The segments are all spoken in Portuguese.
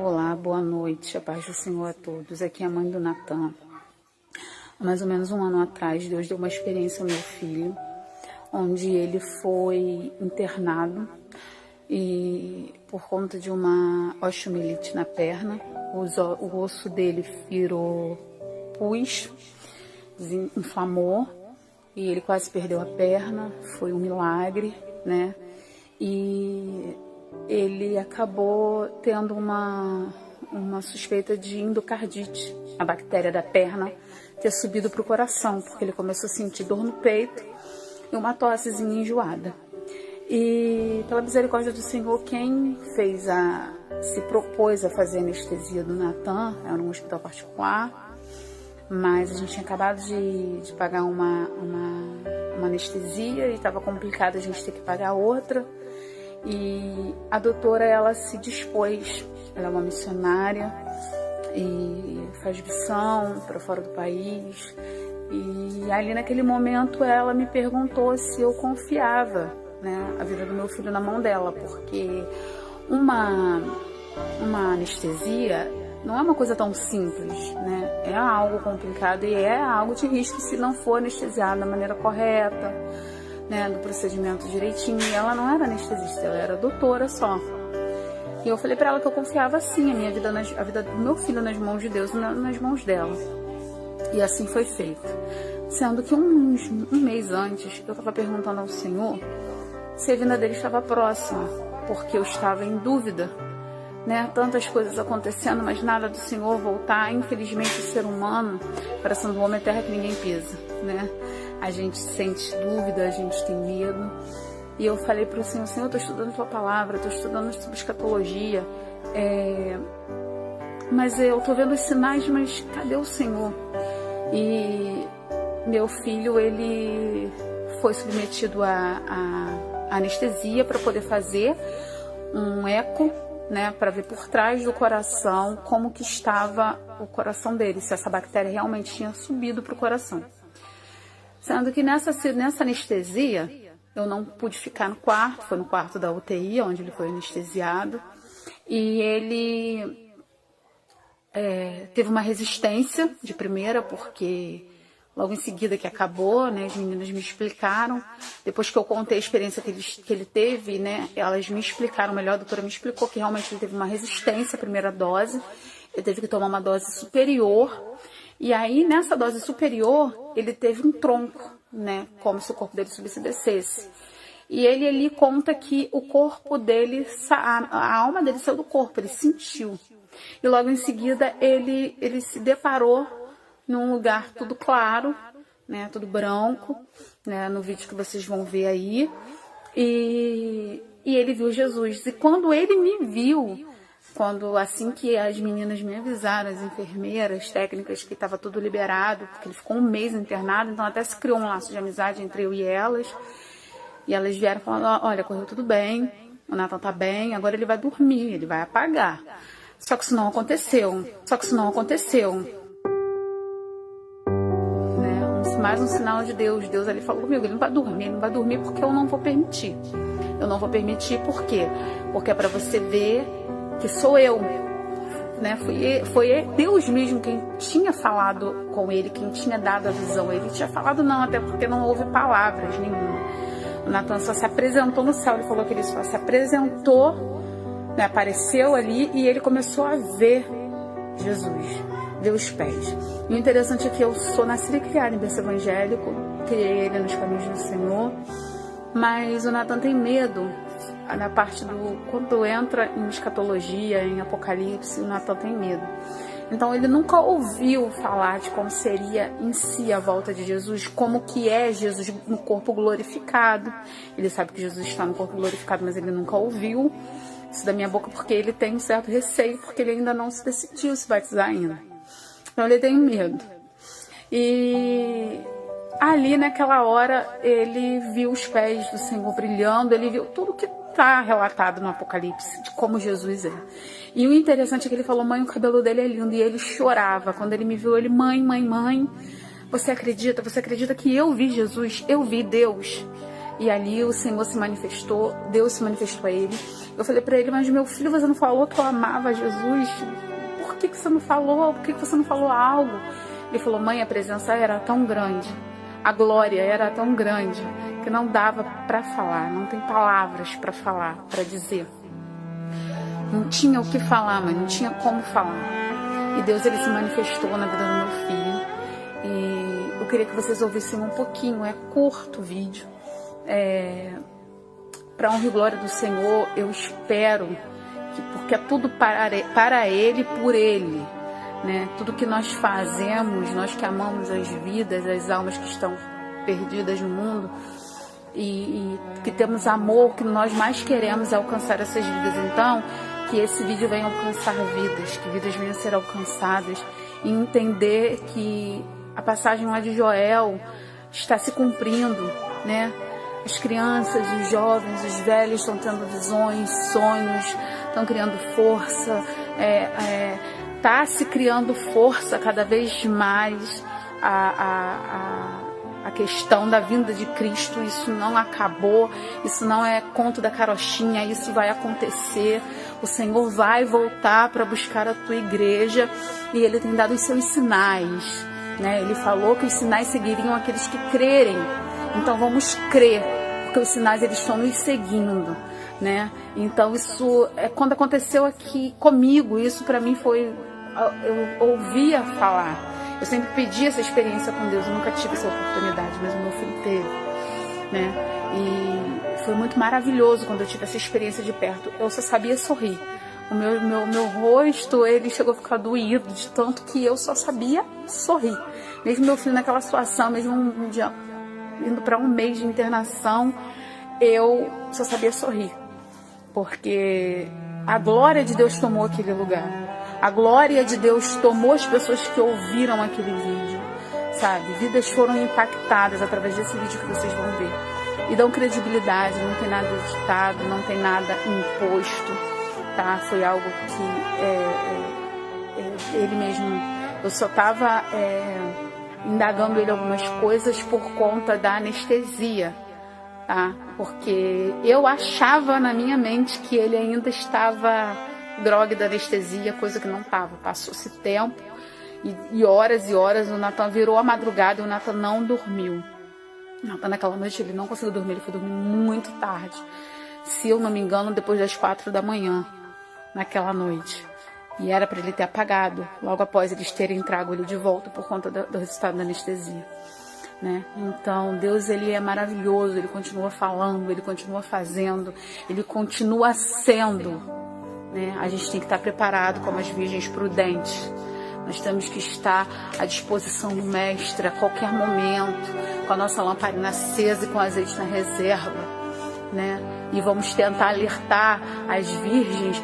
Olá, boa noite, a paz do Senhor a todos. Aqui é a mãe do Natan. Há mais ou menos um ano atrás, Deus deu uma experiência ao meu filho, onde ele foi internado e por conta de uma osteomielite na perna, o osso dele virou pus, inflamou e ele quase perdeu a perna. Foi um milagre, né? E ele acabou tendo uma suspeita de endocardite, a bactéria da perna ter subido para o coração, porque ele começou a sentir dor no peito e uma tossezinha enjoada. E pela misericórdia do Senhor, quem se propôs a fazer a anestesia do Natan era um hospital particular, mas a gente tinha acabado de pagar uma anestesia e estava complicado a gente ter que pagar outra. E a doutora, ela se dispôs, ela é uma missionária e faz missão para fora do país. E ali naquele momento ela me perguntou se eu confiava, né, a vida do meu filho na mão dela, porque uma anestesia não é uma coisa tão simples, né? É algo complicado e é algo de risco se não for anestesiado da maneira correta, né, do procedimento direitinho. E ela não era anestesista, ela era doutora só. E eu falei pra ela que eu confiava sim a vida do meu filho nas mãos de Deus, nas mãos dela. E assim foi feito. Sendo que um mês antes, eu estava perguntando ao Senhor se a vinda dele estava próxima, porque eu estava em dúvida, né? Tantas coisas acontecendo, mas nada do Senhor voltar. Infelizmente, o ser humano, parecendo um homem é terra que ninguém pisa, né? A gente sente dúvida, a gente tem medo. E eu falei para o Senhor, eu estou estudando tua palavra, estou estudando sobre escatologia, mas eu estou vendo os sinais, mas cadê o Senhor? E meu filho, ele foi submetido a anestesia para poder fazer um eco, né, para ver por trás do coração como que estava o coração dele, se essa bactéria realmente tinha subido para o coração. Sendo que nessa anestesia, eu não pude ficar no quarto, foi no quarto da UTI, onde ele foi anestesiado, e ele teve uma resistência de primeira, porque logo em seguida que acabou, né, as meninas me explicaram, depois que eu contei a experiência que ele teve, né, elas me explicaram melhor, a doutora me explicou que realmente ele teve uma resistência à primeira dose, ele teve que tomar uma dose superior, e aí nessa dose superior ele teve um tronco, né, como se o corpo dele subisse e descesse. E ele ali conta que o corpo dele, a alma dele saiu do corpo, ele sentiu. E logo em seguida ele se deparou num lugar tudo claro, né, tudo branco, né, no vídeo que vocês vão ver aí, e ele viu Jesus. E quando ele me viu, assim que as meninas me avisaram, as enfermeiras, técnicas, que estava tudo liberado, porque ele ficou um mês internado, então até se criou um laço de amizade entre eu e elas vieram falando, olha, correu tudo bem, o Natan tá bem, agora ele vai dormir, ele vai apagar. Só que isso não aconteceu. Mais um sinal de Deus. Deus ali falou comigo, ele não vai dormir porque eu não vou permitir. Eu não vou permitir por quê? Porque é para você ver que sou eu, né? Foi Deus mesmo quem tinha falado com ele, quem tinha dado a visão. Ele tinha falado não, até porque não houve palavras nenhuma. O Natan só se apresentou no céu, ele falou que ele só se apresentou, né? Apareceu ali e ele começou a ver Jesus, ver os pés. E o interessante é que eu sou nascida e criada em berço evangélico, criei ele nos caminhos do Senhor, mas o Natan tem medo, na parte quando entra em escatologia, em Apocalipse, o Natan tem medo. Então ele nunca ouviu falar de como seria em si a volta de Jesus, como que é Jesus no corpo glorificado. Ele sabe que Jesus está no corpo glorificado, mas ele nunca ouviu isso da minha boca, porque ele tem um certo receio, porque ele ainda não se decidiu se batizar ainda. Então ele tem medo. E ali naquela hora ele viu os pés do Senhor brilhando, ele viu tudo que está relatado no Apocalipse, de como Jesus é. E o interessante é que ele falou, mãe, o cabelo dele é lindo, e ele chorava. Quando ele me viu, ele, mãe, você acredita que eu vi Jesus? Eu vi Deus? E ali o Senhor se manifestou, Deus se manifestou a ele. Eu falei para ele, mas meu filho, você não falou que eu amava Jesus? Por que você não falou? Por que você não falou algo? Ele falou, mãe, a presença era tão grande, a glória era tão grande, que não dava para falar, não tem palavras para falar, para dizer. Não tinha o que falar, mas não tinha como falar. E Deus, ele se manifestou na vida do meu filho. E eu queria que vocês ouvissem um pouquinho, é curto o vídeo. Para honra e glória do Senhor, eu espero que, porque é tudo para Ele e por Ele, né? Tudo que nós fazemos, nós que amamos as vidas, as almas que estão perdidas no mundo, e que temos amor, que nós mais queremos é alcançar essas vidas. Então, que esse vídeo venha alcançar vidas, que vidas venham a ser alcançadas, e entender que a passagem lá de Joel está se cumprindo, né? As crianças, os jovens, os velhos estão tendo visões, sonhos, estão criando força, está se criando força cada vez mais. A questão da vinda de Cristo, isso não acabou, isso não é conto da carochinha, isso vai acontecer. O Senhor vai voltar para buscar a tua igreja e Ele tem dado os seus sinais, né? Ele falou que os sinais seguiriam aqueles que crerem. Então vamos crer, porque os sinais eles estão nos seguindo, né? Então isso quando aconteceu aqui comigo, isso para mim foi, eu ouvia falar. Eu sempre pedi essa experiência com Deus, eu nunca tive essa oportunidade, mas o meu filho teve, né? E foi muito maravilhoso quando eu tive essa experiência de perto. Eu só sabia sorrir. O meu rosto, ele chegou a ficar doído de tanto que eu só sabia sorrir. Mesmo meu filho naquela situação, mesmo um dia indo para um mês de internação, eu só sabia sorrir. Porque a glória de Deus tomou aquele lugar. A glória de Deus tomou as pessoas que ouviram aquele vídeo, sabe? Vidas foram impactadas através desse vídeo que vocês vão ver. E dão credibilidade, não tem nada editado, não tem nada imposto, tá? Foi algo que ele mesmo... Eu só estava indagando ele algumas coisas por conta da anestesia, tá? Porque eu achava na minha mente que ele ainda estava... droga da anestesia, coisa que não estava. Passou-se tempo e horas, o Nathan virou a madrugada e o Nathan não dormiu. O Nathan naquela noite ele não conseguiu dormir, ele foi dormir muito tarde. Se eu não me engano, depois das 4 da manhã, naquela noite. E era para ele ter apagado, logo após eles terem trago ele de volta por conta do resultado da anestesia. Né? Então Deus, ele é maravilhoso, ele continua falando, ele continua fazendo, ele continua sendo. Né? A gente tem que estar preparado como as virgens prudentes. Nós temos que estar à disposição do Mestre a qualquer momento, com a nossa lamparina acesa e com azeite na reserva, né? E vamos tentar alertar as virgens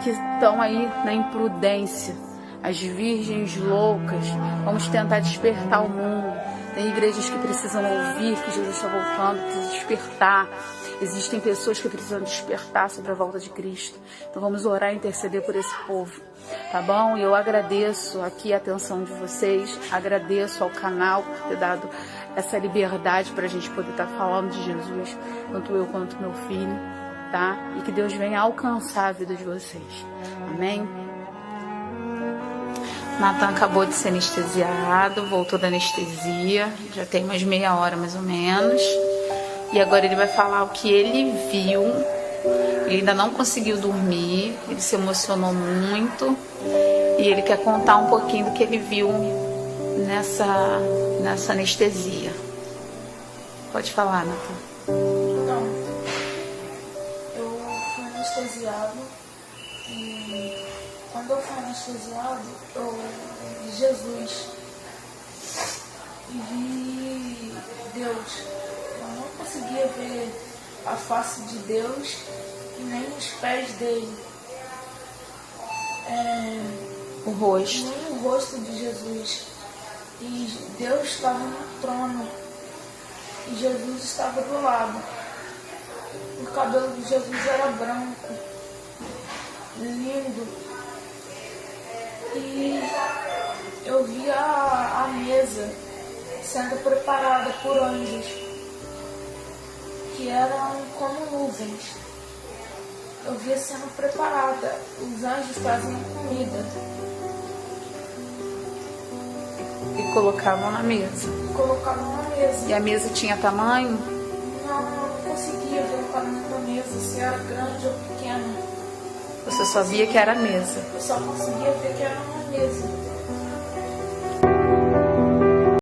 que estão aí na imprudência, as virgens loucas. Vamos tentar despertar o mundo. Tem igrejas que precisam ouvir que Jesus está voltando, precisam despertar. Existem pessoas que precisam despertar sobre a volta de Cristo. Então vamos orar e interceder por esse povo, tá bom? E eu agradeço aqui a atenção de vocês, agradeço ao canal por ter dado essa liberdade para a gente poder estar falando de Jesus, tanto eu quanto meu filho, tá? E que Deus venha alcançar a vida de vocês, amém? Nathan acabou de ser anestesiado, voltou da anestesia, já tem umas meia hora mais ou menos. E agora ele vai falar o que ele viu. Ele ainda não conseguiu dormir, ele se emocionou muito. E ele quer contar um pouquinho do que ele viu nessa anestesia. Pode falar, Nathan. Então, eu fui anestesiado. E quando eu fui anestesiado, eu vi Jesus. E vi Deus. Eu não conseguia ver a face de Deus e nem os pés dele. O rosto. Nem o rosto de Jesus. E Deus estava no trono. E Jesus estava do lado. O cabelo de Jesus era branco. Lindo. E eu via a mesa sendo preparada por anjos. que eram como nuvens. Eu via sendo preparada. Os anjos traziam comida. E colocavam na mesa. Colocavam na mesa. E a mesa tinha tamanho? Não, eu não conseguia ver o tamanho da mesa, se era grande ou pequena. Você só via que era mesa. Eu só conseguia ver que era uma mesa.